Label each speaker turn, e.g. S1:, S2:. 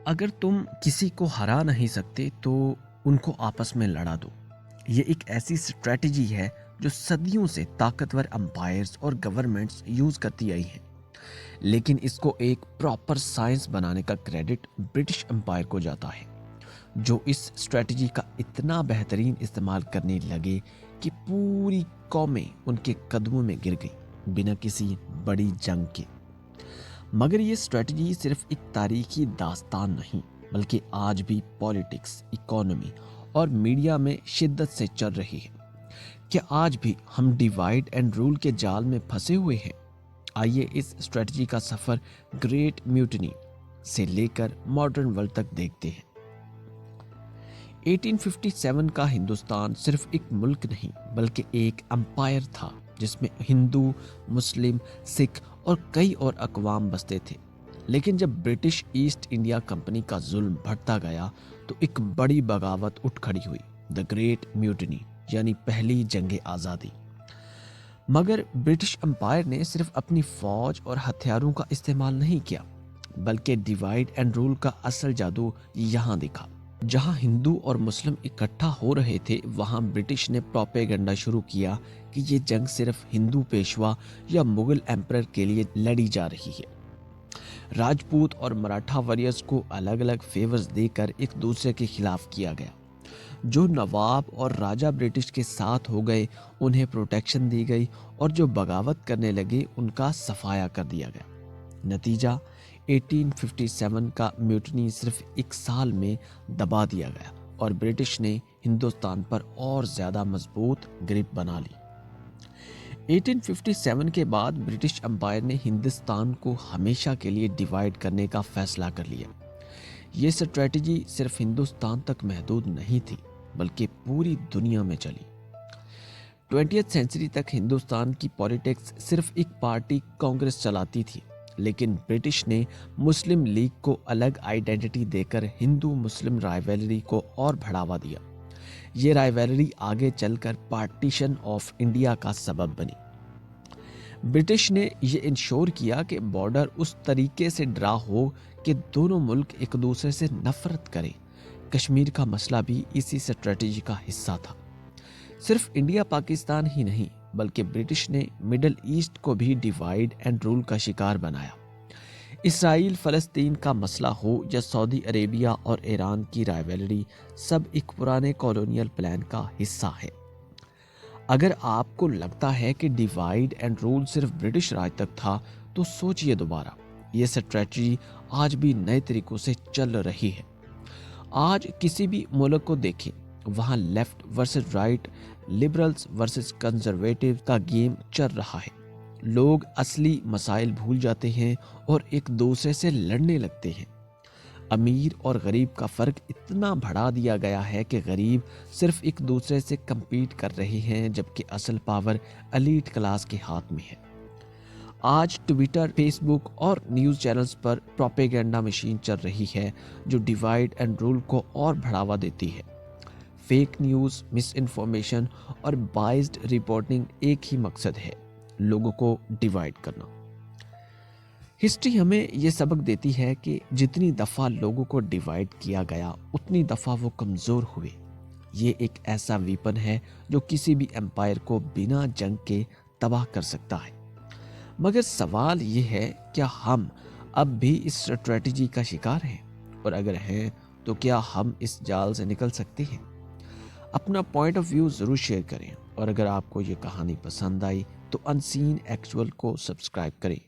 S1: اگر تم کسی کو ہرا نہیں سکتے تو ان کو آپس میں لڑا دو۔ یہ ایک ایسی اسٹریٹجی ہے جو صدیوں سے طاقتور امپائرز اور گورنمنٹس یوز کرتی آئی ہیں، لیکن اس کو ایک پراپر سائنس بنانے کا کریڈٹ برٹش امپائر کو جاتا ہے، جو اس اسٹریٹجی کا اتنا بہترین استعمال کرنے لگے کہ پوری قومیں ان کے قدموں میں گر گئی بنا کسی بڑی جنگ کے۔ مگر یہ اسٹریٹجی صرف ایک تاریخی داستان نہیں، بلکہ آج بھی پالیٹکس، اکانومی اور میڈیا میں شدت سے چل رہی ہے۔ کیا آج بھی ہم ڈیوائیڈ اینڈ رول کے جال میں پھنسے ہوئے ہیں؟ آئیے اس اسٹریٹجی کا سفر گریٹ میوٹنی سے لے کر ماڈرن ورلڈ تک دیکھتے ہیں۔ 1857 کا ہندوستان صرف ایک ملک نہیں بلکہ ایک امپائر تھا، جس میں ہندو، مسلم، سکھ اور کئی اور اقوام بستے تھے۔ لیکن جب برٹش ایسٹ انڈیا کمپنی کا ظلم بڑھتا گیا تو ایک بڑی بغاوت اٹھ کھڑی ہوئی، دی گریٹ میوٹنی، یعنی پہلی جنگ آزادی۔ مگر برٹش امپائر نے صرف اپنی فوج اور ہتھیاروں کا استعمال نہیں کیا، بلکہ ڈیوائیڈ اینڈ رول کا اصل جادو یہاں دکھا۔ جہاں ہندو اور مسلم اکٹھا ہو رہے تھے، وہاں برٹش نے پروپیگنڈا شروع کیا کہ یہ جنگ صرف ہندو پیشوا یا مغل ایمپرر کے لیے لڑی جا رہی ہے۔ راجپوت اور مراٹھا واریئرز کو الگ الگ فیورز دے کر ایک دوسرے کے خلاف کیا گیا۔ جو نواب اور راجہ برٹش کے ساتھ ہو گئے انہیں پروٹیکشن دی گئی، اور جو بغاوت کرنے لگے ان کا صفایا کر دیا گیا۔ نتیجہ 1857 کا میوٹنی صرف ایک سال میں دبا دیا گیا اور برٹش نے ہندوستان پر اور زیادہ مضبوط گرپ بنا لی۔ 1857 کے بعد برٹش امپائر نے ہندوستان کو ہمیشہ کے لیے ڈیوائیڈ کرنے کا فیصلہ کر لیا۔ یہ اسٹریٹجی صرف ہندوستان تک محدود نہیں تھی بلکہ پوری دنیا میں چلی۔ 20th سینچری تک ہندوستان کی پالیٹکس صرف ایک پارٹی کانگریس چلاتی تھی، لیکن برٹش نے مسلم لیگ کو الگ آئیڈینٹی دے کر ہندو مسلم رائیولری کو اور بڑھاوا دیا۔ یہ رائیولری آگے چل کر پارٹیشن آف انڈیا کا سبب بنی۔ برٹش نے یہ انشور کیا کہ بارڈر اس طریقے سے ڈرا ہو کہ دونوں ملک ایک دوسرے سے نفرت کریں۔ کشمیر کا مسئلہ بھی اسی اسٹریٹجی کا حصہ تھا۔ صرف انڈیا پاکستان ہی نہیں بلکہ برٹش نے مڈل ایسٹ کو بھی ڈیوائیڈ اینڈ رول کا شکار بنایا۔ اسرائیل فلسطین کا مسئلہ ہو یا سعودی عربیہ اور ایران کی رائیولری، سب ایک پرانے کالونیل پلان کا حصہ ہے۔ اگر آپ کو لگتا ہے کہ ڈیوائیڈ اینڈ رول صرف برٹش راج تک تھا تو سوچئے دوبارہ، یہ اسٹریٹجی آج بھی نئے طریقوں سے چل رہی ہے۔ آج کسی بھی ملک کو دیکھیں، وہاں left versus right, liberals versus conservative کا گیم چل رہا ہے۔ لوگ اصلی مسائل بھول جاتے ہیں اور ایک دوسرے سے لڑنے لگتے ہیں۔ امیر اور غریب کا فرق اتنا بڑھا دیا گیا ہے کہ غریب صرف ایک دوسرے سے کمپیٹ کر رہے ہیں، جبکہ اصل پاور ایلیٹ کلاس کے ہاتھ میں ہے۔ آج ٹویٹر، فیس بک اور نیوز چینلز پر پروپیگنڈا مشین چل رہی ہے جو ڈیوائیڈ اینڈ رول کو اور بڑھاوا دیتی ہے۔ فیک نیوز، مس انفارمیشن اور بائزڈ رپورٹنگ ایک ہی مقصد ہے، لوگوں کو ڈیوائیڈ کرنا۔ ہسٹری ہمیں یہ سبق دیتی ہے کہ جتنی دفعہ لوگوں کو ڈیوائیڈ کیا گیا اتنی دفعہ وہ کمزور ہوئے۔ یہ ایک ایسا ویپن ہے جو کسی بھی امپائر کو بنا جنگ کے تباہ کر سکتا ہے۔ مگر سوال یہ ہے، کیا ہم اب بھی اس اسٹریٹجی کا شکار ہیں؟ اور اگر ہیں تو کیا ہم اس جال سے نکل سکتے ہیں؟ اپنا پوائنٹ آف ویو ضرور شیئر کریں، اور اگر آپ کو یہ کہانی پسند آئی تو انسین ایکچول کو سبسکرائب کریں۔